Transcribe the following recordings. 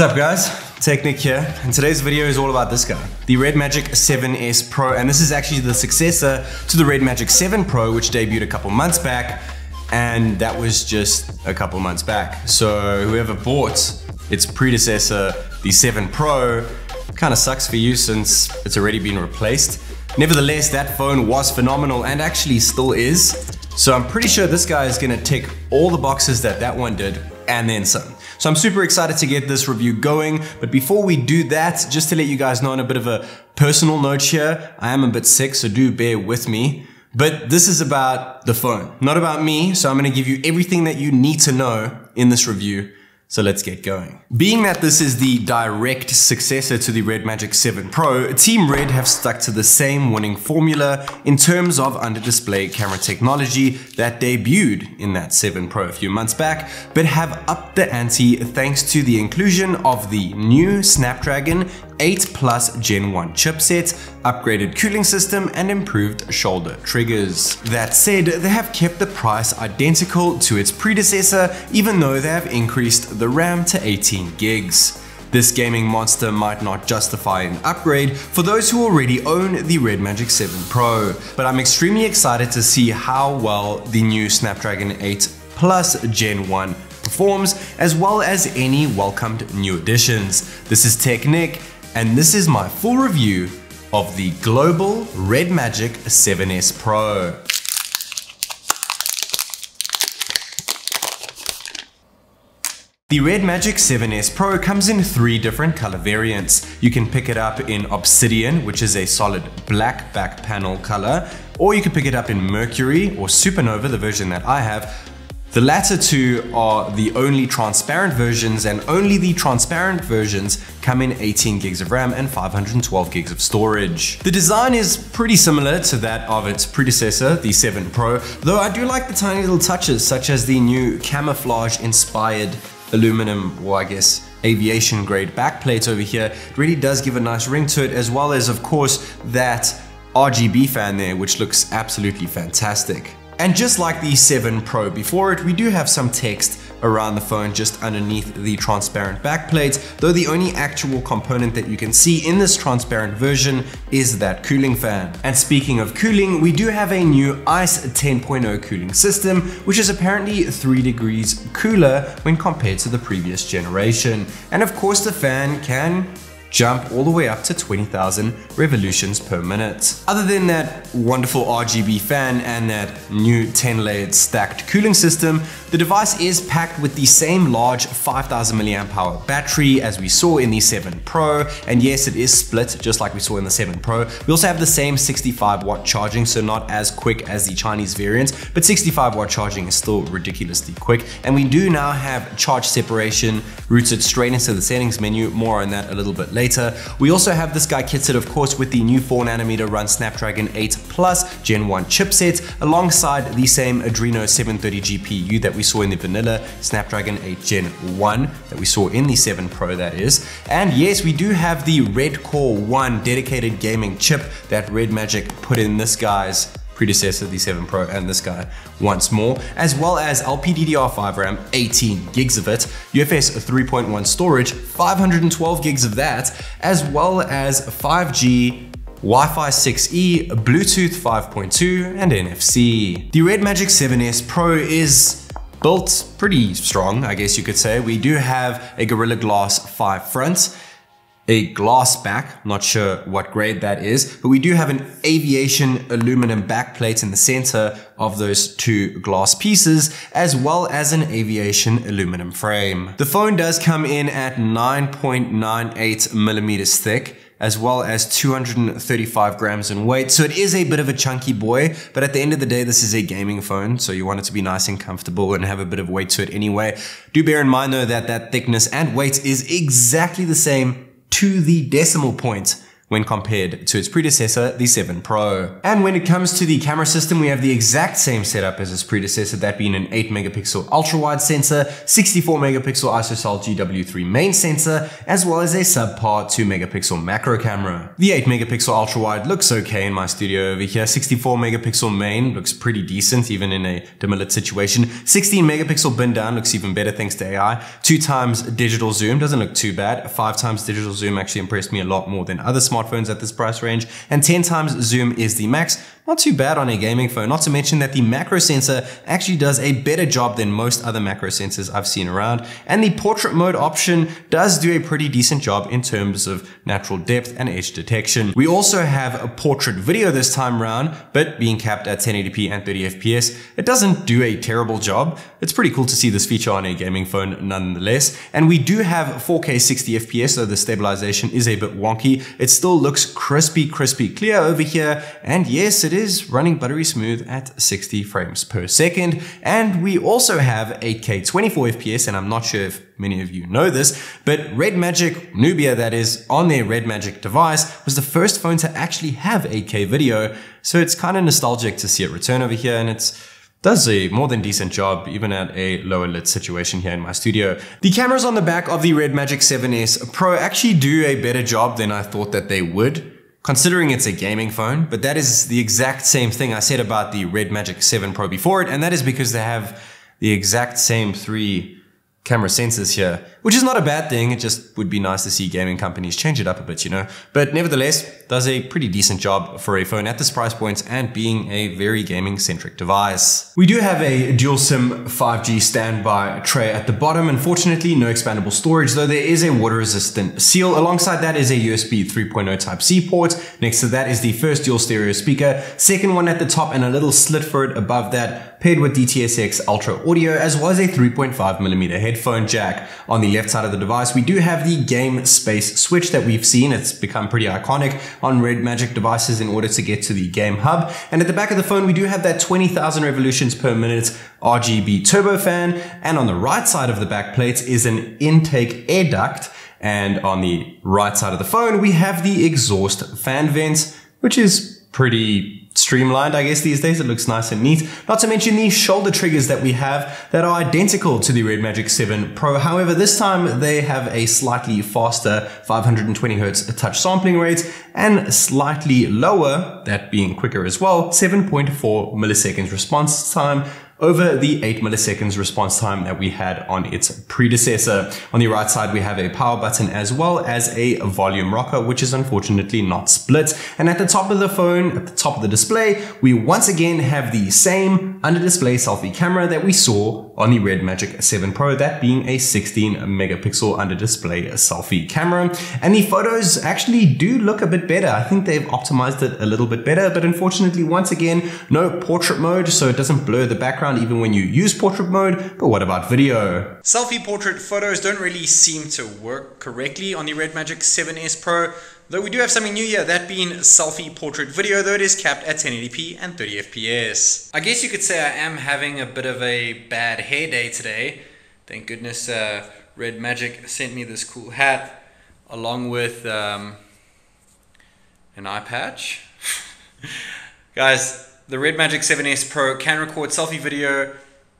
What's up guys, Technic here, and today's video is all about this guy, the RedMagic 7S Pro, and this is actually the successor to the RedMagic 7 Pro, which debuted a couple months back, and that was just a couple months back. So whoever bought its predecessor, the 7 Pro, kind of sucks for you since it's already been replaced. Nevertheless, that phone was phenomenal and actually still is. So I'm pretty sure this guy is gonna tick all the boxes that one did and then some. So I'm super excited to get this review going, but before we do that, just to let you guys know on a bit of a personal note here, I am a bit sick, so do bear with me. But this is about the phone, not about me, so I'm gonna give you everything that you need to know in this review. So let's get going. Being that this is the direct successor to the RedMagic 7 Pro, Team Red have stuck to the same winning formula in terms of under-display camera technology that debuted in that 7 Pro a few months back, but have upped the ante thanks to the inclusion of the new Snapdragon 8 Plus Gen 1 chipset, upgraded cooling system, and improved shoulder triggers. That said, they have kept the price identical to its predecessor, even though they have increased the RAM to 18 gigs. This gaming monster might not justify an upgrade for those who already own the RedMagic 7 Pro, but I'm extremely excited to see how well the new Snapdragon 8 Plus Gen 1 performs, as well as any welcomed new additions. This is Technic, and this is my full review of the global RedMagic 7S Pro. The RedMagic 7S Pro comes in 3 different color variants. You can pick it up in Obsidian, which is a solid black back panel color, or you can pick it up in Mercury or Supernova, the version that I have. The latter two are the only transparent versions, and only the transparent versions come in 18 gigs of RAM and 512 gigs of storage. The design is pretty similar to that of its predecessor, the 7 Pro, though I do like the tiny little touches such as the new camouflage inspired aluminum, or I guess aviation grade backplate over here. It really does give a nice ring to it, as well as of course that RGB fan there, which looks absolutely fantastic. And just like the 7 Pro before it, we do have some text around the phone just underneath the transparent backplate, though the only actual component that you can see in this transparent version is that cooling fan. And speaking of cooling, we do have a new ICE 10.0 cooling system, which is apparently 3 degrees cooler when compared to the previous generation. And of course the fan can jump all the way up to 20,000 revolutions per minute. Other than that wonderful RGB fan and that new 10-layered stacked cooling system, the device is packed with the same large 5000 mAh battery as we saw in the 7 Pro, and yes, it is split just like we saw in the 7 Pro. We also have the same 65 watt charging, so not as quick as the Chinese variants, but 65 watt charging is still ridiculously quick. And we do now have charge separation routed straight into the settings menu, more on that a little bit later. We also have this guy kitted of course with the new 4nm run Snapdragon 8 Plus Gen 1 chipset, alongside the same Adreno 730 GPU that we saw in the vanilla Snapdragon 8 Gen 1 that we saw in the 7 Pro, that is. And yes, we do have the Red Core 1 dedicated gaming chip that RedMagic put in this guy's predecessor, the 7 Pro, and this guy once more, as well as LPDDR5 RAM, 18 gigs of it, UFS 3.1 storage, 512 gigs of that, as well as 5G, Wi-Fi 6E, Bluetooth 5.2, and NFC. The RedMagic 7S Pro is built pretty strong, I guess you could say. We do have a Gorilla Glass 5 front, a glass back, not sure what grade that is, but we do have an aviation aluminum backplate in the center of those 2 glass pieces, as well as an aviation aluminum frame. The phone does come in at 9.98 millimeters thick, as well as 235 grams in weight. So it is a bit of a chunky boy, but at the end of the day, this is a gaming phone, so you want it to be nice and comfortable and have a bit of weight to it anyway. Do bear in mind though that that thickness and weight is exactly the same to the decimal point when compared to its predecessor, the 7 Pro. And when it comes to the camera system, we have the exact same setup as its predecessor, that being an 8 megapixel ultra-wide sensor, 64 megapixel ISOCELL GW3 main sensor, as well as a subpar 2 megapixel macro camera. The 8 megapixel ultra-wide looks okay in my studio over here. 64 megapixel main looks pretty decent, even in a dim lit situation. 16 megapixel bin down looks even better thanks to AI. 2 times digital zoom doesn't look too bad. 5 times digital zoom actually impressed me a lot more than other smartphones at this price range. And 10 times zoom is the max. Not too bad on a gaming phone, not to mention that the macro sensor actually does a better job than most other macro sensors I've seen around. And the portrait mode option does do a pretty decent job in terms of natural depth and edge detection. We also have a portrait video this time around, but being capped at 1080p and 30 FPS, it doesn't do a terrible job. It's pretty cool to see this feature on a gaming phone nonetheless. And we do have 4K 60 FPS, so the stabilization is a bit wonky. It still looks crispy clear over here. And yes, it is running buttery smooth at 60 frames per second. And we also have 8K 24 FPS, and I'm not sure if many of you know this, but RedMagic, Nubia that is, on their RedMagic device was the first phone to actually have 8K video. So it's kind of nostalgic to see it return over here, and it's does a more than decent job even at a lower lit situation here in my studio. The cameras on the back of the RedMagic 7S Pro actually do a better job than I thought that they would, considering it's a gaming phone, but that is the exact same thing I said about the RedMagic 7 Pro before it, and that is because they have the exact same 3 camera sensors here, which is not a bad thing. It just would be nice to see gaming companies change it up a bit, you know. But nevertheless, does a pretty decent job for a phone at this price point and being a very gaming centric device. We do have a dual SIM 5G standby tray at the bottom. Unfortunately, no expandable storage, though there is a water resistant seal. Alongside that is a USB 3.0 Type-C port. Next to that is the first dual stereo speaker, second one at the top and a little slit for it above that, paired with DTS:X Ultra audio, as well as a 3.5mm headphone jack. On the left side of the device, we do have the game space switch that we've seen. It's become pretty iconic on RedMagic devices in order to get to the game hub. And at the back of the phone, we do have that 20,000 revolutions per minute RGB turbofan. And on the right side of the back plate is an intake air duct. And on the right side of the phone, we have the exhaust fan vents, which is pretty streamlined, I guess, these days. It looks nice and neat. Not to mention the shoulder triggers that we have that are identical to the RedMagic 7 Pro. However, this time they have a slightly faster 520 Hz touch sampling rate and slightly lower, that being quicker as well, 7.4 milliseconds response time over the 8 milliseconds response time that we had on its predecessor. On the right side, we have a power button as well as a volume rocker, which is unfortunately not split. And at the top of the phone, at the top of the display, we once again have the same under-display selfie camera that we saw on the RedMagic 7 Pro, that being a 16 megapixel under-display selfie camera. And the photos actually do look a bit better. I think they've optimized it a little bit better, but unfortunately, once again, no portrait mode, so it doesn't blur the background even when you use portrait mode. But what about video? Selfie portrait photos don't really seem to work correctly on the RedMagic 7S Pro, though we do have something new here, that being selfie portrait video, though it is capped at 1080p and 30 FPS. I guess you could say I am having a bit of a bad hair day today. Thank goodness RedMagic sent me this cool hat along with an eye patch. Guys, the RedMagic 7S Pro can record selfie video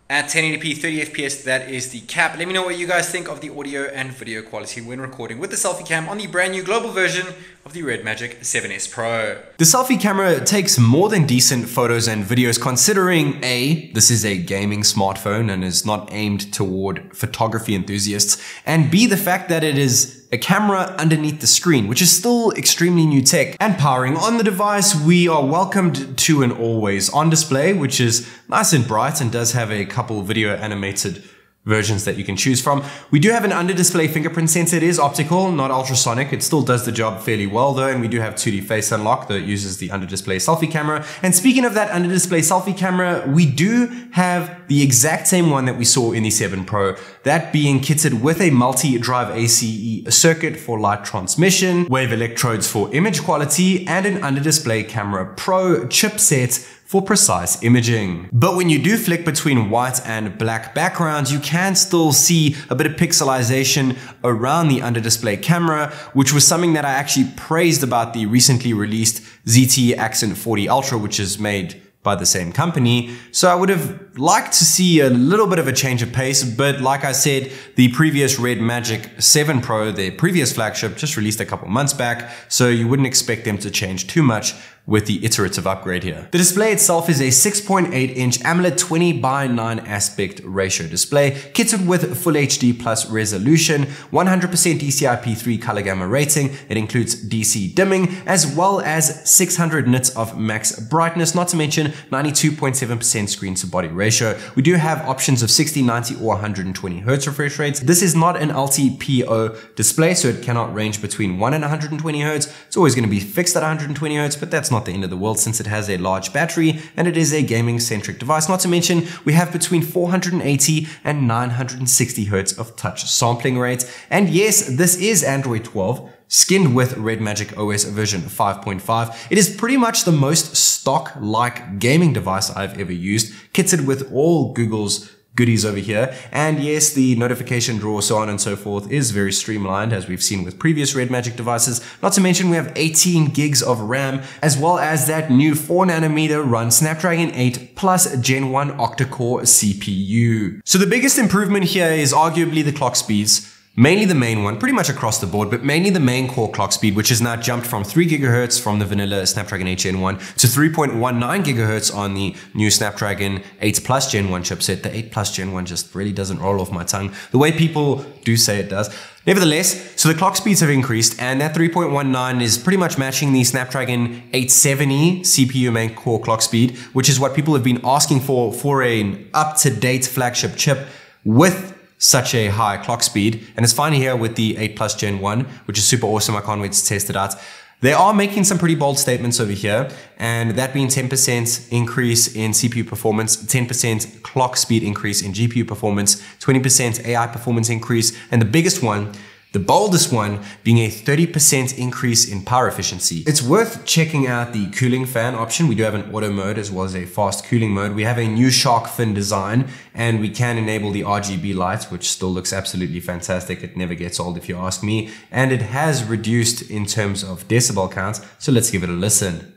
at 1080p 30 FPS. That is the cap. Let me know what you guys think of the audio and video quality when recording with the selfie cam on the brand new global version of the RedMagic 7S Pro. The selfie camera takes more than decent photos and videos, considering A, this is a gaming smartphone and is not aimed toward photography enthusiasts, and B, the fact that it is a camera underneath the screen, which is still extremely new tech. And powering on the device, we are welcomed to an always on display, which is nice and bright and does have a couple video animated versions that you can choose from. We do have an under-display fingerprint sensor. It is optical, not ultrasonic. It still does the job fairly well though, and we do have 2D face unlock that uses the under-display selfie camera. And speaking of that under-display selfie camera, we do have the exact same one that we saw in the 7 Pro, that being kitted with a multi-drive ACE circuit for light transmission, wave electrodes for image quality, and an under-display camera pro chipset for precise imaging. But when you do flick between white and black backgrounds, you can still see a bit of pixelization around the under display camera, which was something that I actually praised about the recently released ZTE Accent 40 Ultra, which is made by the same company. So I would have liked to see a little bit of a change of pace, but like I said, the previous RedMagic 7 Pro, their previous flagship, just released a couple months back, so you wouldn't expect them to change too much with the iterative upgrade here. The display itself is a 6.8-inch AMOLED 20:9 aspect ratio display, kitted with Full HD Plus resolution, 100% DCI-P3 color gamma rating. It includes DC dimming, as well as 600 nits of max brightness, not to mention 92.7% screen to body ratio. We do have options of 60, 90, or 120 Hz refresh rates. This is not an LTPO display, so it cannot range between 1 and 120 Hz. It's always going to be fixed at 120 Hz, but that's not the end of the world since it has a large battery and it is a gaming centric device. Not to mention we have between 480 and 960 Hz of touch sampling rate. And yes, this is Android 12 skinned with RedMagic OS version 5.5. It is pretty much the most stock-like gaming device I've ever used, kitted with all Google's goodies over here. And yes, the notification drawer, so on and so forth, is very streamlined as we've seen with previous RedMagic devices. Not to mention we have 18 gigs of RAM, as well as that new 4nm run Snapdragon 8 plus Gen 1 octa-core CPU. So the biggest improvement here is arguably the clock speeds. Mainly the main one, pretty much across the board, but mainly the main core clock speed, which has now jumped from 3 GHz from the vanilla Snapdragon 8 Gen 1 to 3.19 GHz on the new Snapdragon 8 Plus Gen 1 chipset. The 8 Plus Gen 1 just really doesn't roll off my tongue the way people do say it does. Nevertheless, so the clock speeds have increased, and that 3.19 is pretty much matching the Snapdragon 870 CPU main core clock speed, which is what people have been asking for an up-to-date flagship chip with such a high clock speed. And it's finally here with the 8 Plus Gen 1, which is super awesome. I can't wait to test it out. They are making some pretty bold statements over here, and that being 10% increase in CPU performance, 10% clock speed increase in GPU performance, 20% AI performance increase, and the biggest one, the boldest one, being a 30% increase in power efficiency. It's worth checking out the cooling fan option. We do have an auto mode as well as a fast cooling mode. We have a new shark fin design, and we can enable the RGB lights, which still looks absolutely fantastic. It never gets old if you ask me. And it has reduced in terms of decibel counts. So let's give it a listen.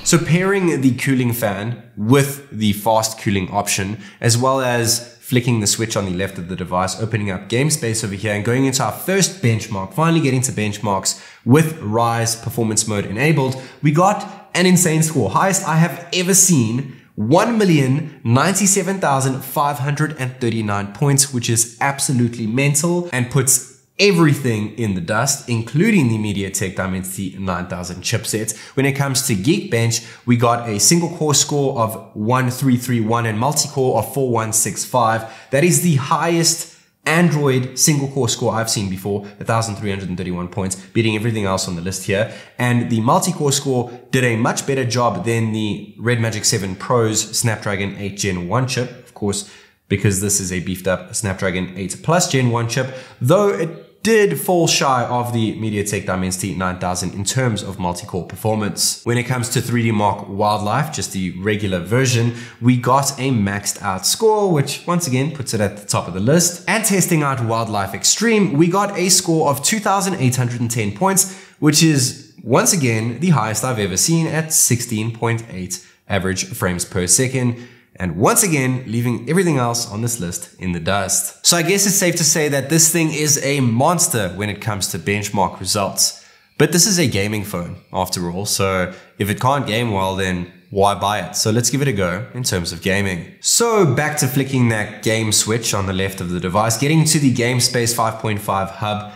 So pairing the cooling fan with the fast cooling option, as well as flicking the switch on the left of the device, opening up game space over here and going into our first benchmark, finally getting to benchmarks with Rise performance mode enabled, we got an insane score. Highest I have ever seen, 1,097,539 points, which is absolutely mental and puts everything in the dust, including the MediaTek Dimensity 9000 chipset. When it comes to Geekbench, we got a single core score of 1331 and multi-core of 4165. That is the highest Android single core score I've seen before, 1,331 points, beating everything else on the list here. And the multi-core score did a much better job than the RedMagic 7 Pro's Snapdragon 8 Gen 1 chip, of course, because this is a beefed up Snapdragon 8 Plus Gen 1 chip, though it did fall shy of the MediaTek Dimensity 9000 in terms of multi-core performance. When it comes to 3D Mark Wildlife, just the regular version, we got a maxed out score, which once again puts it at the top of the list. And testing out Wildlife Extreme, we got a score of 2,810 points, which is once again the highest I've ever seen at 16.8 average frames per second. And once again, leaving everything else on this list in the dust. So I guess it's safe to say that this thing is a monster when it comes to benchmark results. But this is a gaming phone after all, so if it can't game well, then why buy it? So let's give it a go in terms of gaming. So back to flicking that game switch on the left of the device, getting to the GameSpace 5.5 hub,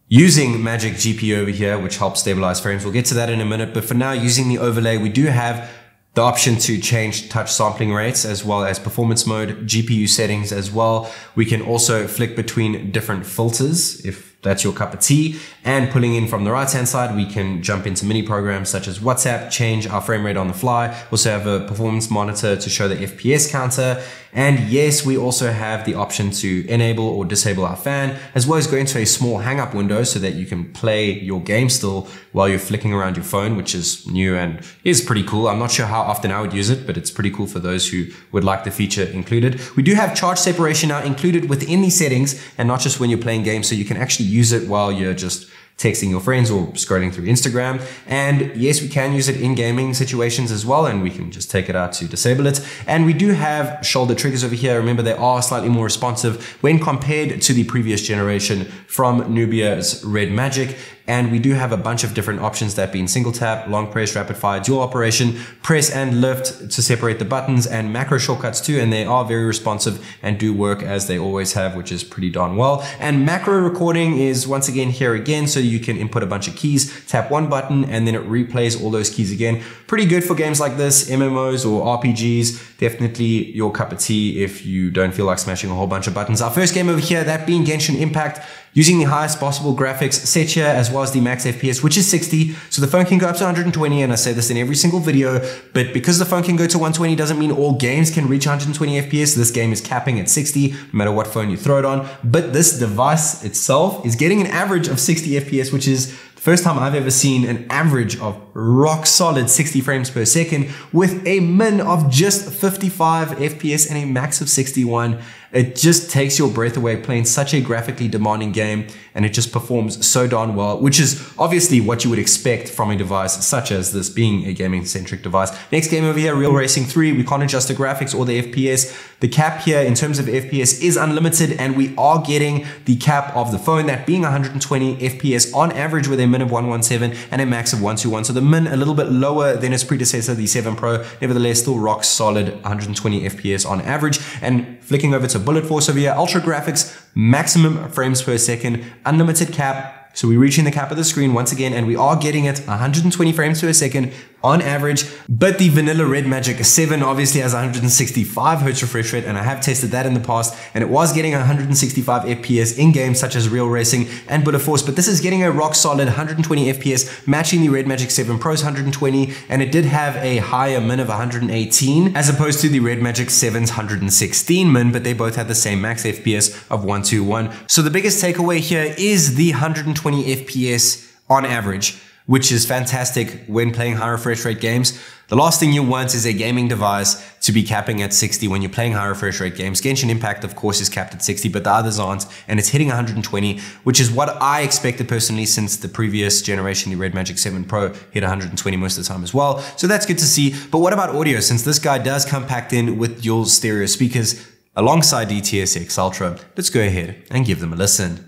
using Magic GPU over here, which helps stabilize frames. We'll get to that in a minute, but for now, using the overlay, we do have the option to change touch sampling rates as well as performance mode, GPU settings as well. We can also flick between different filters if that's your cup of tea. And pulling in from the right hand side, we can jump into mini programs such as WhatsApp, change our frame rate on the fly. Also have a performance monitor to show the FPS counter. And yes, we also have the option to enable or disable our fan, as well as go into a small hang-up window so that you can play your game still while you're flicking around your phone, which is new and is pretty cool. I'm not sure how often I would use it, but it's pretty cool for those who would like the feature included. We do have charge separation now included within these settings, and not just when you're playing games, so you can actually use it while you're just texting your friends or scrolling through Instagram. And yes, we can use it in gaming situations as well, and we can just take it out to disable it. And we do have shoulder triggers over here. Remember, they are slightly more responsive when compared to the previous generation from Nubia's RedMagic. And we do have a bunch of different options, that being single tap, long press, rapid fire, dual operation, press and lift to separate the buttons, and macro shortcuts too. And they are very responsive and do work as they always have, which is pretty darn well. And macro recording is once again here again, so you can input a bunch of keys, tap one button, and then it replays all those keys again. Pretty good for games like this, MMOs or RPGs. Definitely your cup of tea if you don't feel like smashing a whole bunch of buttons. Our first game over here, that being Genshin Impact, using the highest possible graphics set here, as well as the max FPS, which is 60. So the phone can go up to 120, and I say this in every single video, but because the phone can go to 120 doesn't mean all games can reach 120 FPS. This game is capping at 60, no matter what phone you throw it on. But this device itself is getting an average of 60 FPS, which is the first time I've ever seen an average of rock solid 60 frames per second with a min of just 55 FPS and a max of 61. It just takes your breath away playing such a graphically demanding game, and it just performs so darn well, which is obviously what you would expect from a device such as this, being a gaming-centric device. Next game over here, Real Racing 3. We can't adjust the graphics or the FPS. The cap here in terms of FPS is unlimited, and we are getting the cap of the phone, that being 120 FPS on average with a min of 117 and a max of 121. So the min a little bit lower than its predecessor, the 7 Pro, nevertheless still rock solid 120 FPS on average. And flicking over to Bullet Force over here, ultra graphics, maximum frames per second, unlimited cap. So we're reaching the cap of the screen once again, and we are getting it 120 frames per second on average. But the vanilla RedMagic 7 obviously has 165 Hz refresh rate, and I have tested that in the past, and it was getting 165 FPS in games such as Real Racing and Bullet Force, but this is getting a rock solid 120 FPS, matching the RedMagic 7 Pro's 120, and it did have a higher min of 118 as opposed to the RedMagic 7's 116 min, but they both had the same max FPS of 121. So the biggest takeaway here is the 120 FPS on average, which is fantastic when playing high refresh rate games. The last thing you want is a gaming device to be capping at 60 when you're playing high refresh rate games. Genshin Impact, of course, is capped at 60, but the others aren't, and it's hitting 120, which is what I expected personally, since the previous generation, the RedMagic 7 Pro, hit 120 most of the time as well. So that's good to see. But what about audio? Since this guy does come packed in with dual stereo speakers alongside the TSX Ultra, let's go ahead and give them a listen.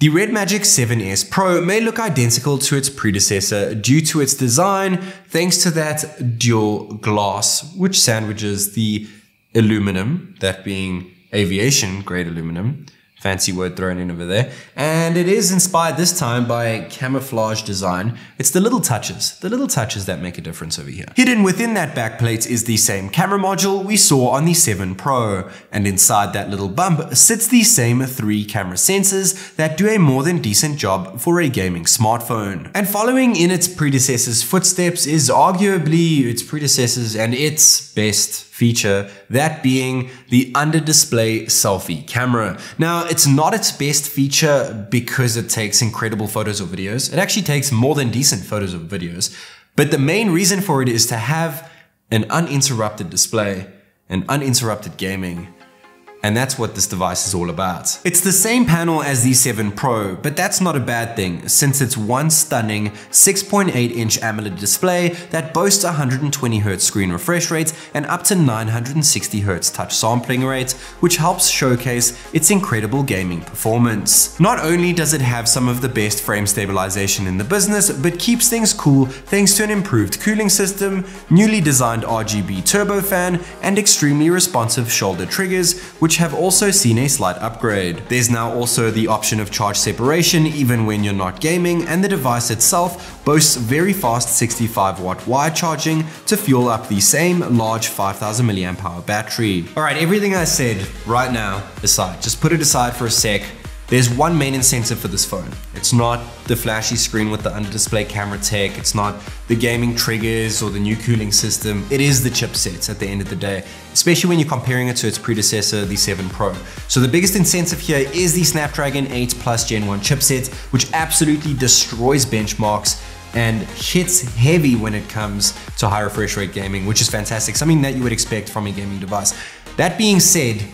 The RedMagic 7S Pro may look identical to its predecessor due to its design, thanks to that dual glass, which sandwiches the aluminum, that being aviation grade aluminum. Fancy word thrown in over there. And it is inspired this time by camouflage design. It's the little touches that make a difference over here. Hidden within that backplate is the same camera module we saw on the 7 Pro. And inside that little bump sits the same 3 camera sensors that do a more than decent job for a gaming smartphone. And following in its predecessor's footsteps is arguably its predecessor's and its best feature, that being the under-display selfie camera. Now, it's not its best feature because it takes incredible photos or videos. It actually takes more than decent photos or videos. But the main reason for it is to have an uninterrupted display and uninterrupted gaming. And that's what this device is all about. It's the same panel as the 7 Pro, but that's not a bad thing, since it's one stunning 6.8-inch AMOLED display that boasts 120 Hz screen refresh rate and up to 960 Hz touch sampling rate, which helps showcase its incredible gaming performance. Not only does it have some of the best frame stabilization in the business, but keeps things cool thanks to an improved cooling system, newly designed RGB turbofan, and extremely responsive shoulder triggers, which which have also seen a slight upgrade. There's now also the option of charge separation even when you're not gaming, and the device itself boasts very fast 65-watt wire charging to fuel up the same large 5000 mAh battery. Alright, everything I said right now aside, just put it aside for a sec. There's one main incentive for this phone. It's not the flashy screen with the under-display camera tech, it's not the gaming triggers or the new cooling system, it is the chipsets at the end of the day, especially when you're comparing it to its predecessor, the 7 Pro. So the biggest incentive here is the Snapdragon 8 Plus Gen 1 chipset, which absolutely destroys benchmarks and hits heavy when it comes to high refresh rate gaming, which is fantastic, something that you would expect from a gaming device. That being said,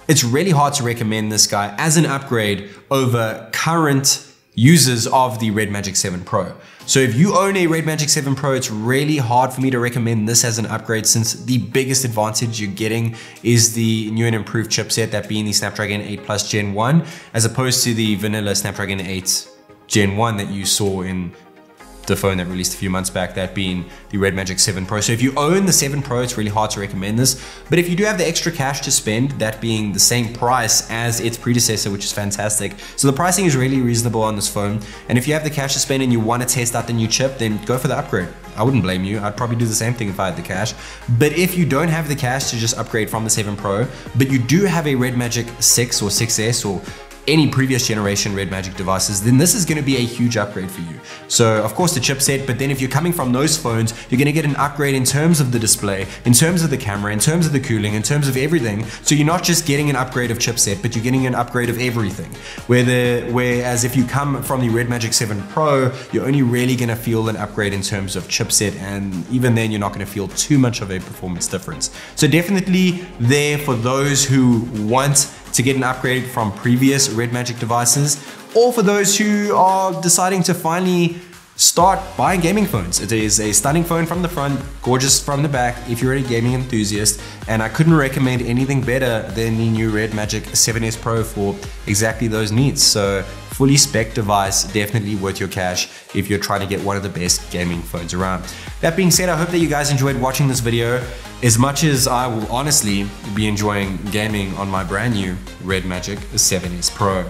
it's really hard to recommend this guy as an upgrade over current users of the RedMagic 7 Pro. So if you own a RedMagic 7 Pro, it's really hard for me to recommend this as an upgrade, since the biggest advantage you're getting is the new and improved chipset, that being the Snapdragon 8 Plus Gen 1, as opposed to the vanilla Snapdragon 8 Gen 1 that you saw in the phone that released a few months back, that being the RedMagic 7 Pro. So if you own the 7 Pro, it's really hard to recommend this. But if you do have the extra cash to spend, that being the same price as its predecessor, which is fantastic. So the pricing is really reasonable on this phone. And if you have the cash to spend and you want to test out the new chip, then go for the upgrade. I wouldn't blame you. I'd probably do the same thing if I had the cash. But if you don't have the cash to just upgrade from the 7 Pro, but you do have a RedMagic 6 or 6S or any previous generation RedMagic devices, then this is going to be a huge upgrade for you. So of course the chipset, but then if you're coming from those phones, you're going to get an upgrade in terms of the display, in terms of the camera, in terms of the cooling, in terms of everything. So you're not just getting an upgrade of chipset, but you're getting an upgrade of everything. Whereas if you come from the RedMagic 7 Pro, you're only really going to feel an upgrade in terms of chipset, and even then you're not going to feel too much of a performance difference. So definitely there for those who want to get an upgrade from previous RedMagic devices, or for those who are deciding to finally start buying gaming phones. It is a stunning phone from the front, gorgeous from the back if you're a gaming enthusiast, and I couldn't recommend anything better than the new RedMagic 7S Pro for exactly those needs. So fully spec device, definitely worth your cash if you're trying to get one of the best gaming phones around. That being said, I hope that you guys enjoyed watching this video as much as I will honestly be enjoying gaming on my brand new RedMagic 7S Pro.